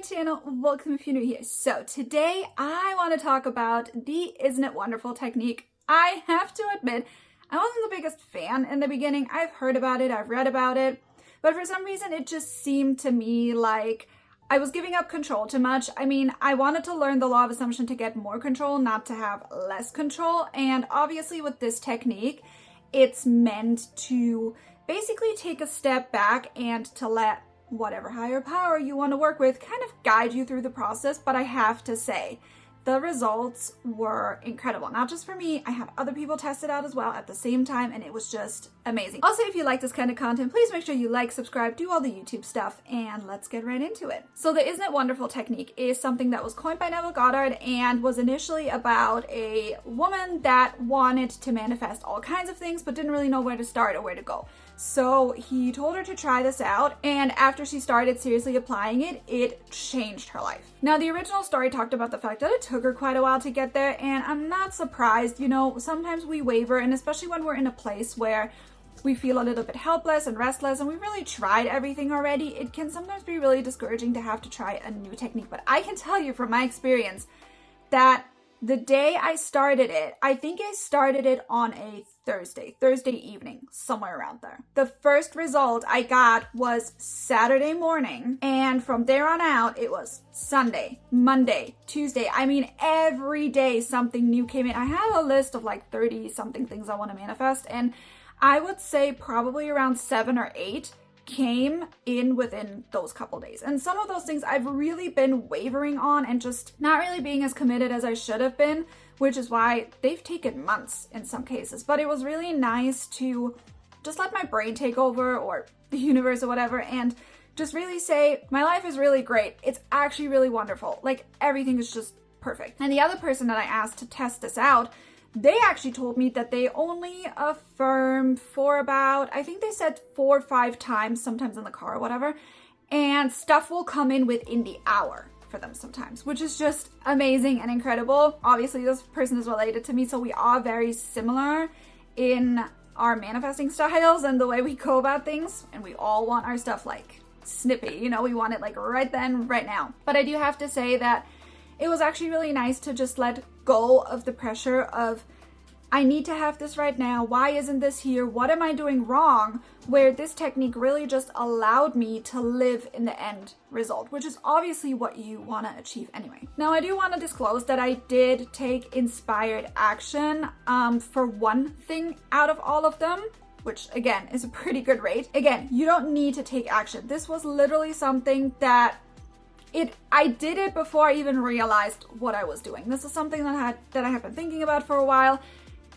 my channel. Welcome if you're new here. So today I want to talk about the Isn't It Wonderful technique. I have to admit, I wasn't the biggest fan in the beginning. I've heard about it, I've read about it, but for some reason it just seemed to me like I was giving up control too much. I mean, I wanted to learn the law of assumption to get more control, not to have less control. And obviously with this technique, it's meant to basically take a step back and to let whatever higher power you want to work with kind of guide you through the process. But I have to say, the results were incredible. Not just for me, I had other people test it out as well at the same time, and it was just amazing. Also, if you like this kind of content, please make sure you like, subscribe, do all the YouTube stuff, and let's get right into it. So the Isn't It Wonderful technique is something that was coined by Neville Goddard and was initially about a woman that wanted to manifest all kinds of things but didn't really know where to start or where to go. So he told her to try this out, and after she started seriously applying it, it changed her life. Now, the original story talked about the fact that it took her quite a while to get there, and I'm not surprised. You know, sometimes we waver, and especially when we're in a place where we feel a little bit helpless and restless and we really tried everything already, it can sometimes be really discouraging to have to try a new technique. But I can tell you from my experience that the day I started it, I think I started it on a Thursday evening, somewhere around there. The first result I got was Saturday morning, and from there on out, it was Sunday, Monday, Tuesday. I mean, every day something new came in. I had a list of like 30 something things I want to manifest, and I would say probably around 7 or 8 came in within those couple days. And some of those things I've really been wavering on and just not really being as committed as I should have been, which is why they've taken months in some cases. But it was really nice to just let my brain take over, or the universe or whatever, and just really say, my life is really great. It's actually really wonderful. Like, everything is just perfect. And the other person that I asked to test this out, they actually told me that they only affirm for about, I think they said 4 or 5 times, sometimes in the car or whatever, and stuff will come in within the hour for them sometimes, which is just amazing and incredible. Obviously, this person is related to me, so we are very similar in our manifesting styles and the way we go about things, and we all want our stuff like snippy, you know, we want it like right then, right now. But I do have to say that it was actually really nice to just let go of the pressure of, I need to have this right now. Why isn't this here? What am I doing wrong? Where this technique really just allowed me to live in the end result, which is obviously what you want to achieve anyway. Now, I do want to disclose that I did take inspired action for one thing out of all of them, which again is a pretty good rate. Again, you don't need to take action. This was literally something that I did it before I even realized what I was doing. This is something that I have been thinking about for a while,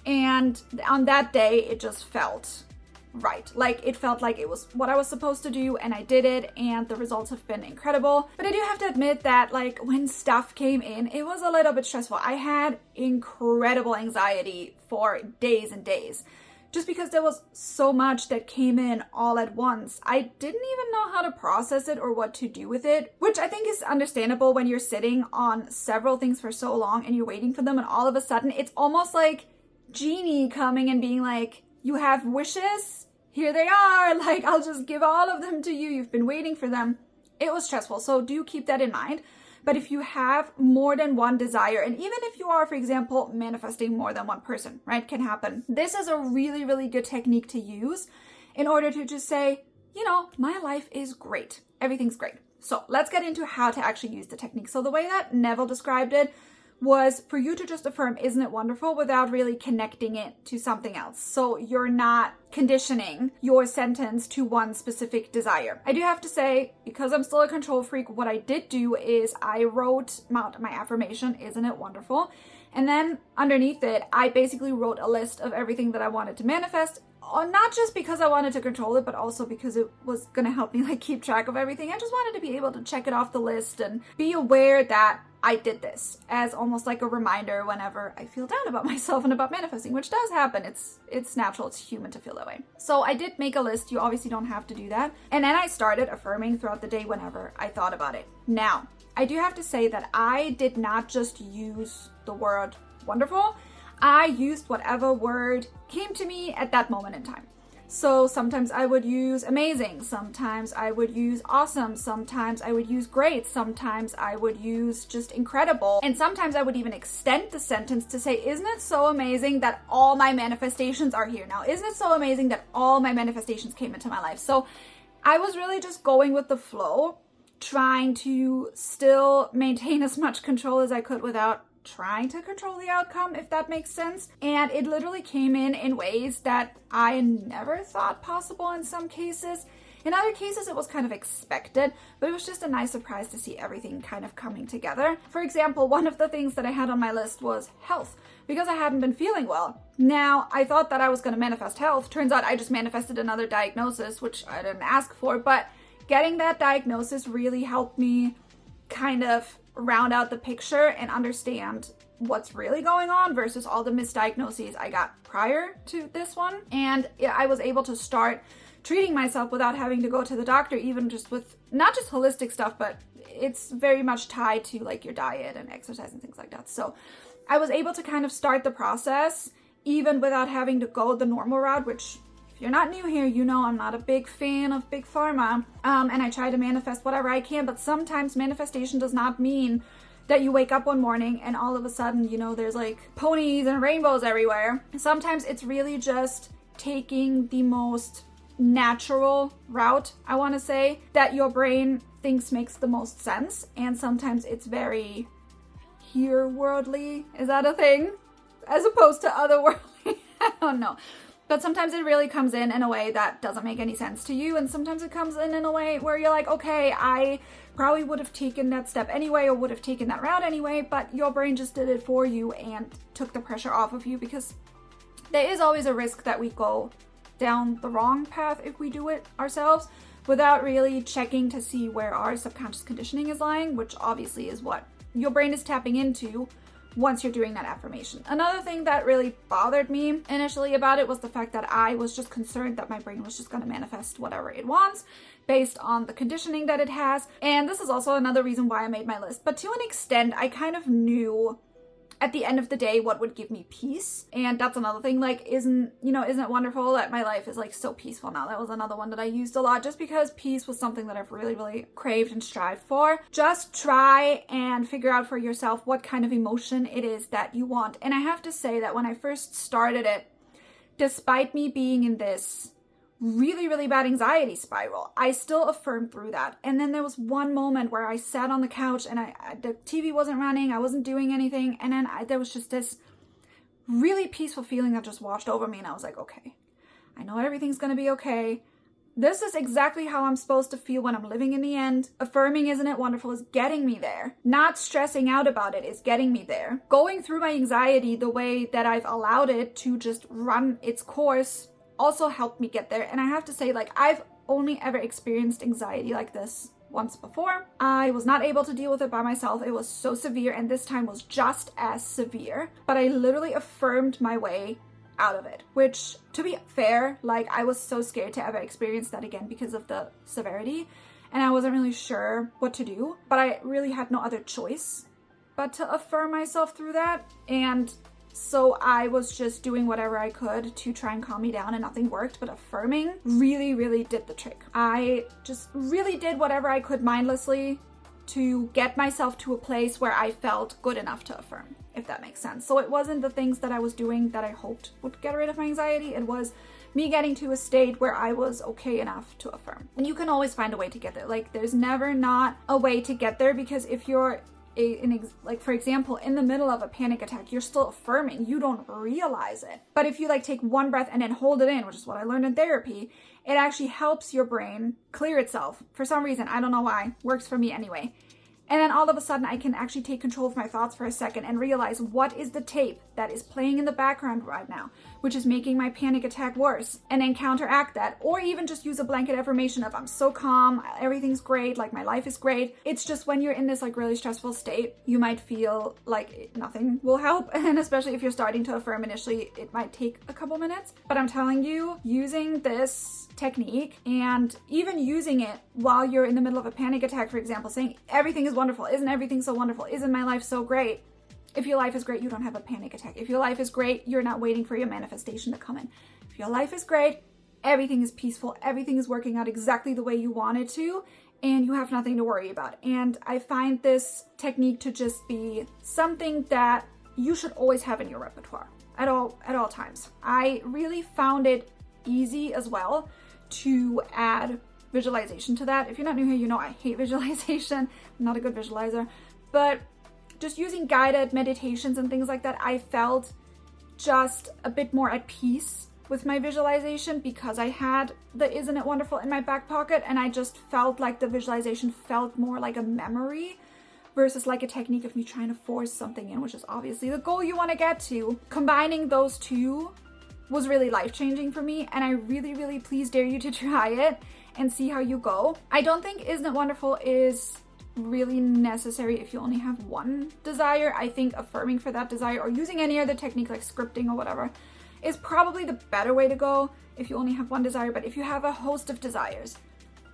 and on that day it just felt right. Like, it felt like it was what I was supposed to do, and I did it, and the results have been incredible. But I do have to admit that, like, when stuff came in, it was a little bit stressful. I had incredible anxiety for days and days, just because there was so much that came in all at once. I didn't even know how to process it or what to do with it, which I think is understandable when you're sitting on several things for so long and you're waiting for them, and all of a sudden it's almost like Genie coming and being like, you have wishes? Here they are. Like, I'll just give all of them to you. You've been waiting for them. It was stressful, so do keep that in mind. But if you have more than one desire, and even if you are, for example, manifesting more than one person, right, can happen. This is a really, really good technique to use in order to just say, you know, my life is great. Everything's great. So let's get into how to actually use the technique. So the way that Neville described it was for you to just affirm, isn't it wonderful, without really connecting it to something else. So you're not conditioning your sentence to one specific desire. I do have to say, because I'm still a control freak, what I did do is I wrote out my affirmation, isn't it wonderful? And then underneath it, I basically wrote a list of everything that I wanted to manifest, not just because I wanted to control it, but also because it was going to help me like keep track of everything. I just wanted to be able to check it off the list and be aware that I did this as almost like a reminder whenever I feel down about myself and about manifesting, which does happen. It's natural, it's human to feel that way. So I did make a list. You obviously don't have to do that. And then I started affirming throughout the day whenever I thought about it. Now, I do have to say that I did not just use the word wonderful. I used whatever word came to me at that moment in time. So sometimes I would use amazing, sometimes I would use awesome, sometimes I would use great, sometimes I would use just incredible, and sometimes I would even extend the sentence to say, isn't it so amazing that all my manifestations are here now? Isn't it so amazing that all my manifestations came into my life? So I was really just going with the flow, trying to still maintain as much control as I could without trying to control the outcome, if that makes sense. And it literally came in ways that I never thought possible in some cases. In other cases, it was kind of expected, but it was just a nice surprise to see everything kind of coming together. For example, one of the things that I had on my list was health, because I hadn't been feeling well. Now, I thought that I was going to manifest health. Turns out I just manifested another diagnosis, which I didn't ask for, but getting that diagnosis really helped me kind of round out the picture and understand what's really going on versus all the misdiagnoses I got prior to this one. And I was able to start treating myself without having to go to the doctor, even just with not just holistic stuff, but it's very much tied to like your diet and exercise and things like that. So I was able to kind of start the process even without having to go the normal route, which if you're not new here, you know I'm not a big fan of big pharma, and I try to manifest whatever I can, but sometimes manifestation does not mean that you wake up one morning and all of a sudden, you know, there's like ponies and rainbows everywhere. Sometimes it's really just taking the most natural route, I want to say, that your brain thinks makes the most sense, and sometimes it's very here worldly, is that a thing? As opposed to otherworldly, I don't know. But sometimes it really comes in a way that doesn't make any sense to you. And sometimes it comes in a way where you're like, okay, I probably would have taken that step anyway or would have taken that route anyway, but your brain just did it for you and took the pressure off of you, because there is always a risk that we go down the wrong path if we do it ourselves without really checking to see where our subconscious conditioning is lying, which obviously is what your brain is tapping into once you're doing that affirmation. Another thing that really bothered me initially about it was the fact that I was just concerned that my brain was just going to manifest whatever it wants based on the conditioning that it has. And this is also another reason why I made my list. But to an extent, I kind of knew at the end of the day what would give me peace. And that's another thing, like, isn't it wonderful that my life is like so peaceful now? That was another one that I used a lot just because peace was something that I've really, really craved and strived for. Just try and figure out for yourself what kind of emotion it is that you want. And I have to say that when I first started it, despite me being in this really, really bad anxiety spiral, I still affirmed through that. And then there was one moment where I sat on the couch and the TV wasn't running, I wasn't doing anything, and then there was just this really peaceful feeling that just washed over me, and I was like, okay, I know everything's gonna be okay. This is exactly how I'm supposed to feel when I'm living in the end. Affirming, isn't it wonderful, is getting me there. Not stressing out about it is getting me there. Going through my anxiety the way that I've allowed it to just run its course also helped me get there. And I have to say, like, I've only ever experienced anxiety like this once before. I was not able to deal with it by myself. It was so severe, and this time was just as severe. But I literally affirmed my way out of it, which, to be fair, like, I was so scared to ever experience that again because of the severity, and I wasn't really sure what to do, but I really had no other choice but to affirm myself through that. And so I was just doing whatever I could to try and calm me down, and nothing worked, but affirming really, really did the trick. I just really did whatever I could mindlessly to get myself to a place where I felt good enough to affirm, if that makes sense. So it wasn't the things that I was doing that I hoped would get rid of my anxiety. It was me getting to a state where I was okay enough to affirm. And you can always find a way to get there. Like, there's never not a way to get there, because if you're like, for example, in the middle of a panic attack, you're still affirming, you don't realize it. But if you like take one breath and then hold it in, which is what I learned in therapy, it actually helps your brain clear itself. For some reason, I don't know why, works for me anyway. And then all of a sudden I can actually take control of my thoughts for a second and realize what is the tape that is playing in the background right now, which is making my panic attack worse, and then counteract that, or even just use a blanket affirmation of I'm so calm, everything's great, like my life is great. It's just when you're in this like really stressful state, you might feel like nothing will help, and especially if you're starting to affirm initially, it might take a couple minutes. But I'm telling you, using this technique and even using it while you're in the middle of a panic attack, for example, saying everything is wonderful, isn't everything so wonderful, isn't my life so great? If your life is great, you don't have a panic attack. If your life is great, you're not waiting for your manifestation to come in. If your life is great, everything is peaceful, everything is working out exactly the way you want it to, and you have nothing to worry about. And I find this technique to just be something that you should always have in your repertoire at all times. I really found it easy as well to add visualization to that. If you're not new here, you know I hate visualization. I'm not a good visualizer, but just using guided meditations and things like that, I felt just a bit more at peace with my visualization because I had the Isn't It Wonderful in my back pocket, and I just felt like the visualization felt more like a memory versus like a technique of me trying to force something in, which is obviously the goal you want to get to. Combining those two was really life-changing for me, and I really, really please dare you to try it and see how you go. I don't think Isn't It Wonderful is really necessary if you only have one desire. I think affirming for that desire or using any other technique like scripting or whatever is probably the better way to go if you only have one desire. But if you have a host of desires,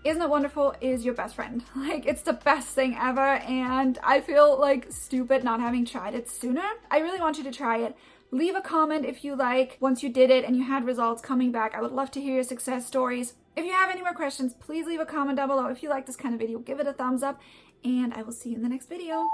Isn't It Wonderful is your best friend. Like, it's the best thing ever, and I feel like stupid not having tried it sooner. I really want you to try it. Leave a comment if you like once you did it and you had results coming back. I would love to hear your success stories. If you have any more questions, please leave a comment down below. If you like this kind of video, give it a thumbs up, and I will see you in the next video.